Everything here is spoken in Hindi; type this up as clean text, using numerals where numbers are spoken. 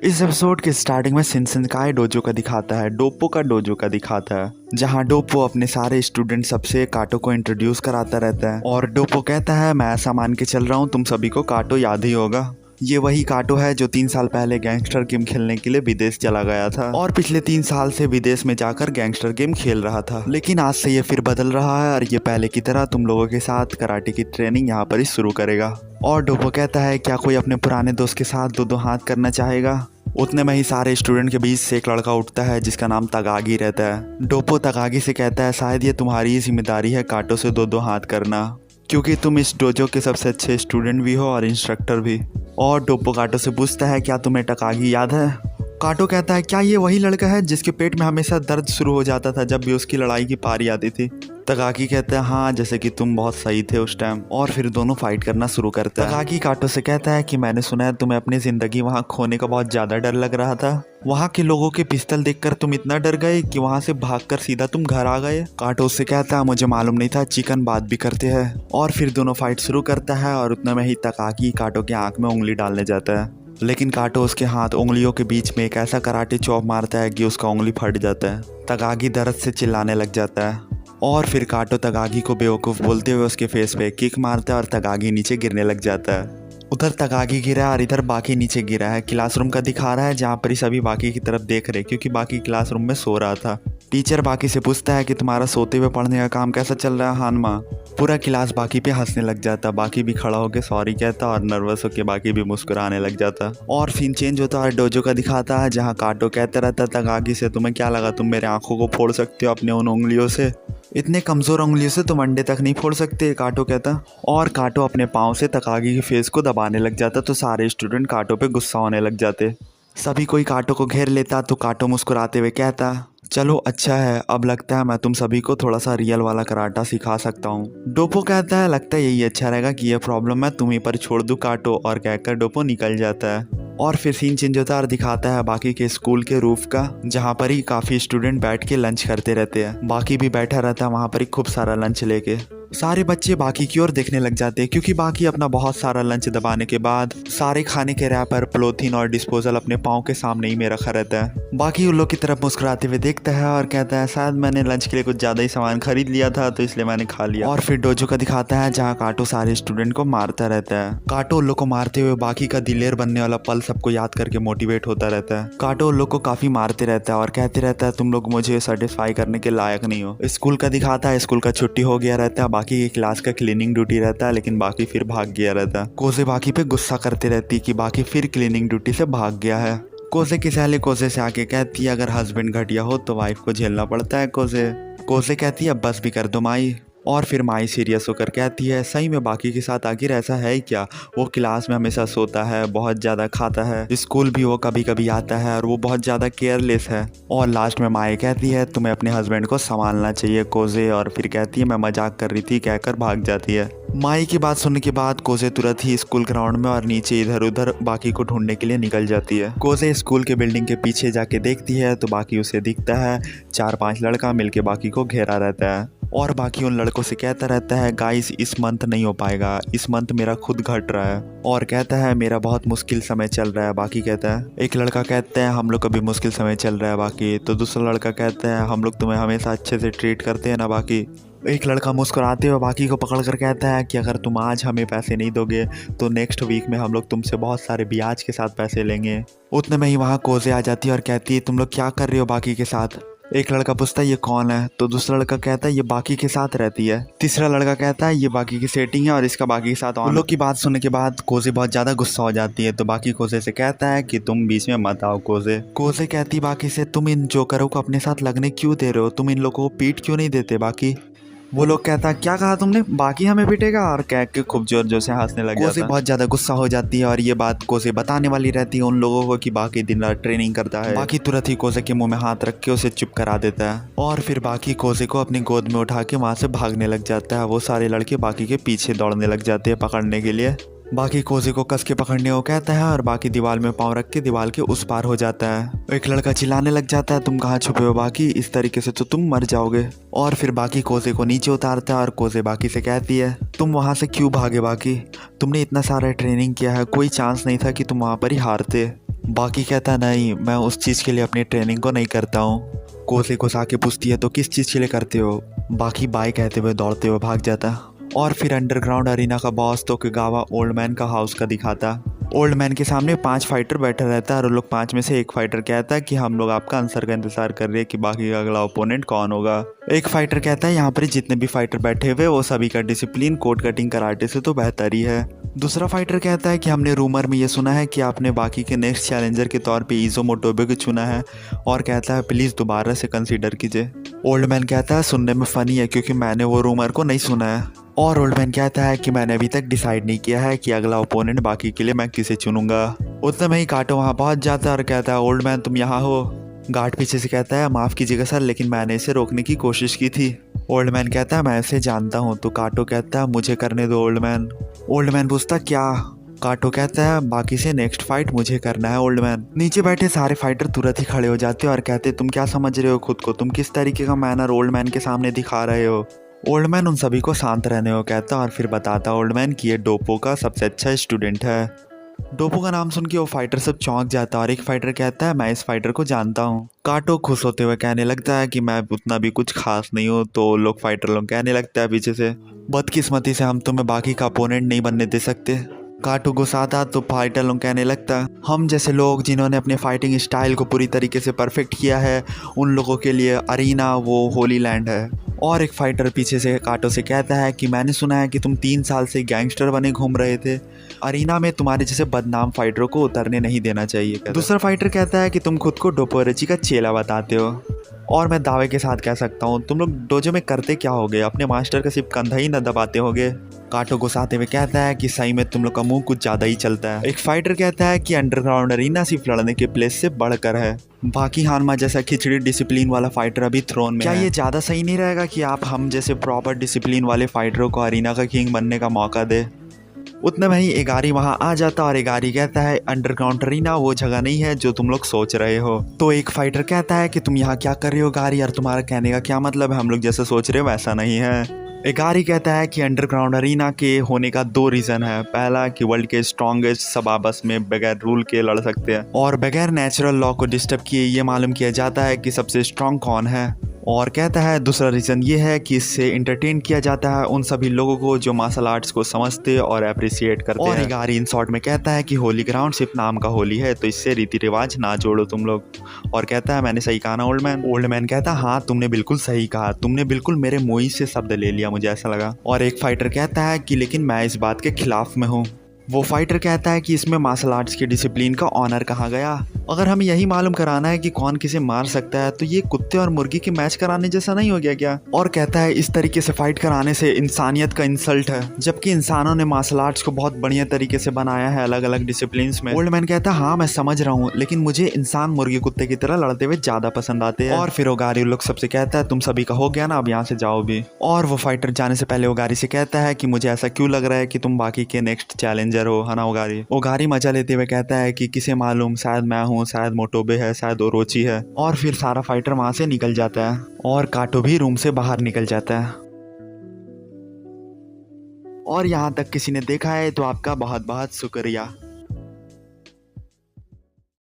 इस एपिसोड के स्टार्टिंग में शिनसेनकाई डोजो का दिखाता है, डोप्पो का डोजो का दिखाता है, जहां डोप्पो अपने सारे स्टूडेंट सबसे काटो को इंट्रोड्यूस कराता रहता है। और डोप्पो कहता है मैं ऐसा मान के चल रहा हूँ तुम सभी को काटो याद ही होगा। ये वही काटो है जो 3 साल पहले गैंगस्टर गेम खेलने के लिए विदेश चला गया था और पिछले 3 साल से विदेश में जाकर गैंगस्टर गेम खेल रहा था। लेकिन आज से ये फिर बदल रहा है और ये पहले की तरह तुम लोगों के साथ कराटे की ट्रेनिंग यहाँ पर ही शुरू करेगा। और डोप्पो कहता है क्या कोई अपने पुराने दोस्त के साथ दो हाथ करना चाहेगा। उतने में ही सारे स्टूडेंट के बीच से एक लड़का उठता है जिसका नाम तगागी रहता है। डोप्पो तगागी से कहता है शायद ये तुम्हारी ही जिम्मेदारी है काटो से दो हाथ करना, क्योंकि तुम इस डोजो के सबसे अच्छे स्टूडेंट भी हो और इंस्ट्रक्टर भी। और डोप्पो काटो से पूछता है क्या तुम्हें तगागी याद है। काटो कहता है क्या ये वही लड़का है जिसके पेट में हमेशा दर्द शुरू हो जाता था जब भी उसकी लड़ाई की पारी आती थी। तगाकी कहता है हाँ जैसे कि तुम बहुत सही थे उस टाइम। और फिर दोनों फाइट करना शुरू करता है। तगाकी काटो से कहता है कि मैंने सुना है तुम्हें अपनी जिंदगी वहाँ खोने का बहुत ज्यादा डर लग रहा था। वहाँ के लोगों के पिस्तल देखकर तुम इतना डर गए कि वहाँ से भागकर सीधा तुम घर आ गए। काटो उससे कहता है मुझे मालूम नहीं था चिकन बात भी करते हैं। और फिर दोनों फाइट शुरू करता है और उतना में ही तगाकी काटो की आंख में उंगली डालने जाता है, लेकिन काटो उसके हाथ उंगलियों के बीच में एक ऐसा कराटे चॉप मारता है कि उसका उंगली फट जाता है। तगाकी दर्द से चिल्लाने लग जाता है और फिर काटो तगाकी को बेवकूफ़ बोलते हुए उसके फेस पे किक मारता है और तगाकी नीचे गिरने लग जाता है। उधर तगाकी गिरा और इधर बाकी नीचे गिरा है। क्लासरूम का दिखा रहा है जहाँ पर ही सभी बाकी की तरफ देख रहे क्योंकि बाकी क्लासरूम में सो रहा था। टीचर बाकी से पूछता है कि तुम्हारा सोते हुए पढ़ने का काम कैसा चल रहा है हानमा। पूरा क्लास बाकी पे हंसने लग जाता। बाकी भी खड़ा होकर सॉरी कहता और नर्वस होकर बाकी भी मुस्कुराने लग जाता। और सीन चेंज होता और डोजो का दिखाता है जहाँ काटो कहता रहता तगाकी से तुम्हें क्या लगा तुम मेरे आंखों को फोड़ सकते हो अपने उन उंगलियों से, इतने कमज़ोर उंगलियों से तुम अंडे तक नहीं फोड़ सकते। काटो कहता और काटो अपने पाँव से तगाकी के फेस को दबाने लग जाता तो सारे स्टूडेंट काटो पे गुस्सा होने लग जाते। सभी कोई काटो को घेर लेता तो काटो मुस्कुराते हुए कहता चलो अच्छा है अब लगता है मैं तुम सभी को थोड़ा सा रियल वाला कराटा सिखा सकता हूँ। डोप्पो कहता है लगता है यही अच्छा रहेगा कि यह प्रॉब्लम मैं तुम्हीं पर छोड़ दूँ काटो। और कहकर डोप्पो निकल जाता है। और फिर सीन चेंज होता है और दिखाता है बाकी के स्कूल के रूफ का जहाँ पर ही काफ़ी स्टूडेंट बैठ के लंच करते रहते हैं। बाकी भी बैठा रहता है वहाँ पर ही खूब सारा लंच लेके। सारे बच्चे बाकी की ओर देखने लग जाते हैं क्योंकि बाकी अपना बहुत सारा लंच दबाने के बाद सारे खाने के रैपर पॉलीथीन और डिस्पोजल अपने पाँव के सामने ही में रखा रहता है। बाकी उन लोग की तरफ मुस्कुराते हुए देखता है और कहता है शायद मैंने लंच के लिए कुछ ज़्यादा ही सामान खरीद लिया था तो इसलिए मैंने खा लिया। और फिर डोजो का दिखाता है जहाँ काटो सारे स्टूडेंट को मारता रहता है। काटो उन लोग को मारते हुए बाकी का दिलेर बनने वाला पल सबको याद करके मोटिवेट होता रहता है। काटो उन लोग को काफ़ी मारते रहता है और कहते रहता है तुम लोग मुझे सेटिस्फाई करने के लायक नहीं हो। स्कूल का दिखाता है स्कूल का छुट्टी हो गया रहता है, बाकी की क्लास का क्लीनिंग ड्यूटी रहता है लेकिन बाकी फिर भाग गया रहता है। कोसे बाकी पे गुस्सा करते रहती कि बाकी फिर क्लीनिंग ड्यूटी से भाग गया है। कोसे की सहेली कोसे से आके कहती है अगर हस्बैंड घटिया हो तो वाइफ को झेलना पड़ता है। कोसे कहती है बस भी कर दो माई। और फिर माई सीरियस होकर कहती है सही में बाकी के साथ आखिर ऐसा है क्या, वो क्लास में हमेशा सोता है, बहुत ज़्यादा खाता है, स्कूल भी वो कभी कभी आता है और वो बहुत ज़्यादा केयरलेस है। और लास्ट में माई कहती है तुम्हें अपने हस्बैंड को संभालना चाहिए कोसे। और फिर कहती है मैं मजाक कर रही थी कहकर भाग जाती है। माई की बात सुनने के बाद कोसे तुरंत ही स्कूल ग्राउंड में और नीचे इधर उधर बाकी को ढूंढने के लिए निकल जाती है। कोसे स्कूल के बिल्डिंग के पीछे जाके देखती है तो बाकी उसे दिखता है 4-5 लड़का मिलके बाकी को घेरा रहता है। और बाकी उन लड़कों से कहता रहता है गाइस इस मंथ नहीं हो पाएगा, इस मंथ मेरा खुद घट रहा है। और कहता है मेरा बहुत मुश्किल समय चल रहा है। बाकी कहता है एक लड़का कहता है हम लोग का भी मुश्किल समय चल रहा है बाकी। तो दूसरा लड़का कहता है हम लोग तुम्हें हमेशा अच्छे से ट्रीट करते हैं ना बाकी। एक लड़का मुस्कुराते हुए बाकी को पकड़ कर कहता है कि अगर तुम आज हमें पैसे नहीं दोगे तो नेक्स्ट वीक में हम लोग तुमसे बहुत सारे ब्याज के साथ पैसे लेंगे। उतने में ही वहाँ कोसे आ जाती है और कहती है तुम लोग क्या कर रहे हो बाकी के साथ। एक लड़का पूछता है ये कौन है तो दूसरा लड़का कहता है ये बाकी के साथ रहती है। तीसरा लड़का कहता है ये बाकी की सेटिंग है और इसका बाकी के साथ। उन लोग की बात सुनने के बाद कोसे बहुत ज़्यादा गुस्सा हो जाती है तो बाकी कोसे से कहता है कि तुम बीच में मत आओ। कोसे कहती बाकी से तुम इन जोकरों को अपने साथ लगने क्यों दे रहे हो, तुम इन लोगों को पीट क्यों नहीं देते बाकी। वो लोग कहता क्या कहा तुमने, बाकी हमें पीटेगा, और कह के खूब जोर जोर से हंसने लग जाता है। कोसे बहुत ज़्यादा गुस्सा हो जाती है और ये बात कोसे बताने वाली रहती है उन लोगों को कि बाकी दिन रात ट्रेनिंग करता है। बाकी तुरंत ही कोसे के मुंह में हाथ रख के उसे चुप करा देता है और फिर बाकी कोसे को अपनी गोद में उठा के वहाँ से भागने लग जाता है। वो सारे लड़के बाकी के पीछे दौड़ने लग जाते हैं पकड़ने के लिए। बाकी कोसे को कस के पकड़ने को कहता है और बाकी दीवार में पाँव रख के दीवार के उस पार हो जाता है। एक लड़का चिल्लाने लग जाता है तुम कहाँ छुपे हो बाकी, इस तरीके से तो तुम मर जाओगे। और फिर बाकी कोसे को नीचे उतारता है और कोसे बाकी से कहती है तुम वहाँ से क्यों भागे बाकी, तुमने इतना सारा ट्रेनिंग किया है, कोई चांस नहीं था कि तुम वहाँ पर ही हारते। बाकी कहता नहीं, मैं उस चीज़ के लिए अपनी ट्रेनिंग को नहीं करता हूँ। कोसे को आके पूछती है तो किस चीज़ के लिए करते हो। बाकी बाय कहते हुए दौड़ते हुए भाग जाता। और फिर अंडरग्राउंड अरीना का बॉस तोकुगावा ओल्ड मैन का हाउस का दिखाता। ओल्ड मैन के सामने 5 फाइटर बैठा रहता है और उन लोग 5 में से एक फाइटर कहता है कि हम लोग आपका आंसर का इंतजार कर रहे हैं कि बाकी का अगला ओपोनेंट कौन होगा। एक फाइटर कहता है यहाँ पर जितने भी फाइटर बैठे हुए वो सभी का डिसिप्लिन कोड कटिंग कराटे से तो बेहतर ही है। दूसरा फाइटर कहता है कि हमने रूमर में ये सुना है कि आपने बाकी के नेक्स्ट चैलेंजर के तौर पे इजो मोटोबे को चुना है, और कहता है प्लीज़ दोबारा से कंसीडर कीजिए। ओल्ड मैन कहता है सुनने में फ़नी है क्योंकि मैंने वो रूमर को नहीं सुना है। और ओल्ड मैन कहता है कि मैंने अभी तक डिसाइड नहीं किया है कि अगला ओपोनेंट बाकी के लिए मैं किसे चुनूंगा। उतने में ही काटो वहाँ पहुँच जाता है और कहता है ओल्ड मैन तुम यहाँ हो। गार्ड पीछे से कहता है माफ़ कीजिएगा सर, लेकिन मैंने इसे रोकने की कोशिश की थी। ओल्ड मैन कहता है मैं इसे जानता हूँ। तो काटो कहता है मुझे करने दो ओल्ड मैन। ओल्ड मैन पूछता क्या। काटो कहता है बाकी से नेक्स्ट फाइट मुझे करना है ओल्ड मैन। नीचे बैठे सारे फाइटर तुरंत ही खड़े हो जाते और कहते तुम क्या समझ रहे हो खुद को, तुम किस तरीके का मैनर ओल्ड मैन के सामने दिखा रहे हो। ओल्ड मैन उन सभी को शांत रहने को कहता और फिर बताता ओल्ड मैन कि ये डोपो का सबसे अच्छा स्टूडेंट है। डोपो का नाम सुन के वो फाइटर सब चौंक जाता है और एक फाइटर कहता है मैं इस फाइटर को जानता हूँ। काटो खुश होते हुए कहने लगता है कि मैं उतना भी कुछ खास नहीं हूँ। तो लोग फाइटर लोग कहने लगता है पीछे से बदकिस्मती से हम तुम्हें बाकी का अपोनेंट नहीं बनने दे सकते। काटो गुस्साता तो फाइटर लोग कहने लगता हम जैसे लोग जिन्होंने अपने फाइटिंग स्टाइल को पूरी तरीके से परफेक्ट किया है उन लोगों के लिए अरीना वो होली लैंड है। और एक फाइटर पीछे से काटो से कहता है कि मैंने सुना है कि तुम 3 साल से गैंगस्टर बने घूम रहे थे, अरीना में तुम्हारे जैसे बदनाम फाइटरों को उतरने नहीं देना चाहिए। दूसरा फाइटर कहता है कि तुम खुद को डोपोरेची का चेला बताते हो, और मैं दावे के साथ कह सकता हूँ तुम लोग डोजो में करते क्या होगे, अपने मास्टर का सिर्फ कंधा ही न दबाते होगे। काटो गुस्साते हुए कहता है कि सही में तुम लोग का मुंह कुछ ज़्यादा ही चलता है। एक फाइटर कहता है कि अंडरग्राउंड अरीना सिर्फ लड़ने के प्लेस से बढ़कर है। बाकी हानमा जैसा खिचड़ी डिसिप्लिन वाला फाइटर अभी थ्रोन में क्या ये ज़्यादा सही नहीं रहेगा कि आप हम जैसे प्रॉपर डिसिप्लिन वाले फाइटरों को अरीना का किंग बनने का मौका दे। उतने में ही एगारी वहाँ आ जाता और एगारी कहता है अंडरग्राउंड अरीना वो जगह नहीं है जो तुम लोग सोच रहे हो। तो एक फाइटर कहता है कि तुम यहाँ क्या कर रहे हो गारी, यार तुम्हारा कहने का क्या मतलब है, हम लोग जैसे सोच रहे हो वैसा नहीं है। एगारी कहता है कि अंडरग्राउंड अरीना के होने का 2 रीज़न है। पहला कि वर्ल्ड के स्ट्रॉन्गेस्ट सब आपस में बगैर रूल के लड़ सकते हैं और बगैर नेचुरल लॉ को डिस्टर्ब किए ये मालूम किया जाता है कि सबसे स्ट्रॉन्ग कौन है। और कहता है दूसरा रीज़न ये है कि इससे इंटरटेन किया जाता है उन सभी लोगों को जो मार्शल आर्ट्स को समझते और अप्रिसिएट करते हैं। और एगारी इन शॉर्ट में कहता है कि होली ग्राउंड सिर्फ नाम का होली है, तो इससे रीति रिवाज ना जोड़ो तुम लोग। और कहता है मैंने सही कहा ना ओल्ड मैन। ओल्ड मैन कहता है हाँ तुमने बिल्कुल सही कहा, तुमने बिल्कुल मेरे मुंह से शब्द ले लिया, मुझे ऐसा लगा। और एक फाइटर कहता है कि लेकिन मैं इस बात के खिलाफ में हूँ। वो फाइटर कहता है कि इसमें मार्शल आर्ट्स के डिसिप्लिन का ऑनर कहाँ गया। अगर हमें यही मालूम कराना है कि कौन किसे मार सकता है तो ये कुत्ते और मुर्गी के मैच कराने जैसा नहीं हो गया क्या। और कहता है इस तरीके से फाइट कराने से इंसानियत का इंसल्ट है, जबकि इंसानों ने मार्शल आर्ट्स को बहुत बढ़िया तरीके से बनाया है अलग अलग डिसिप्लिन में। ओल्ड मैन कहता है हाँ मैं समझ रहा हूँ, लेकिन मुझे इंसान मुर्गी कुत्ते की तरह लड़ते हुए ज्यादा पसंद आते हैं। और फिर ओगारी लोग सबसे कहता है तुम सभी का हो गया ना, अब यहाँ से जाओ भी। और वो फाइटर जाने से पहले ओगारी से कहता है कि मुझे ऐसा क्यों लग रहा है कि तुम बाकी के नेक्स्ट चैलेंजर हो, है ना ओगारी। ओगारी मजा लेते हुए कहता है कि किसे मालूम, शायद मैं हूँ, शायद मोटोबे है, शायद ओरोची है। और फिर सारा फाइटर वहां से निकल जाता है और काटो भी रूम से बाहर निकल जाता है। और यहाँ तक किसी ने देखा है तो आपका बहुत बहुत शुक्रिया।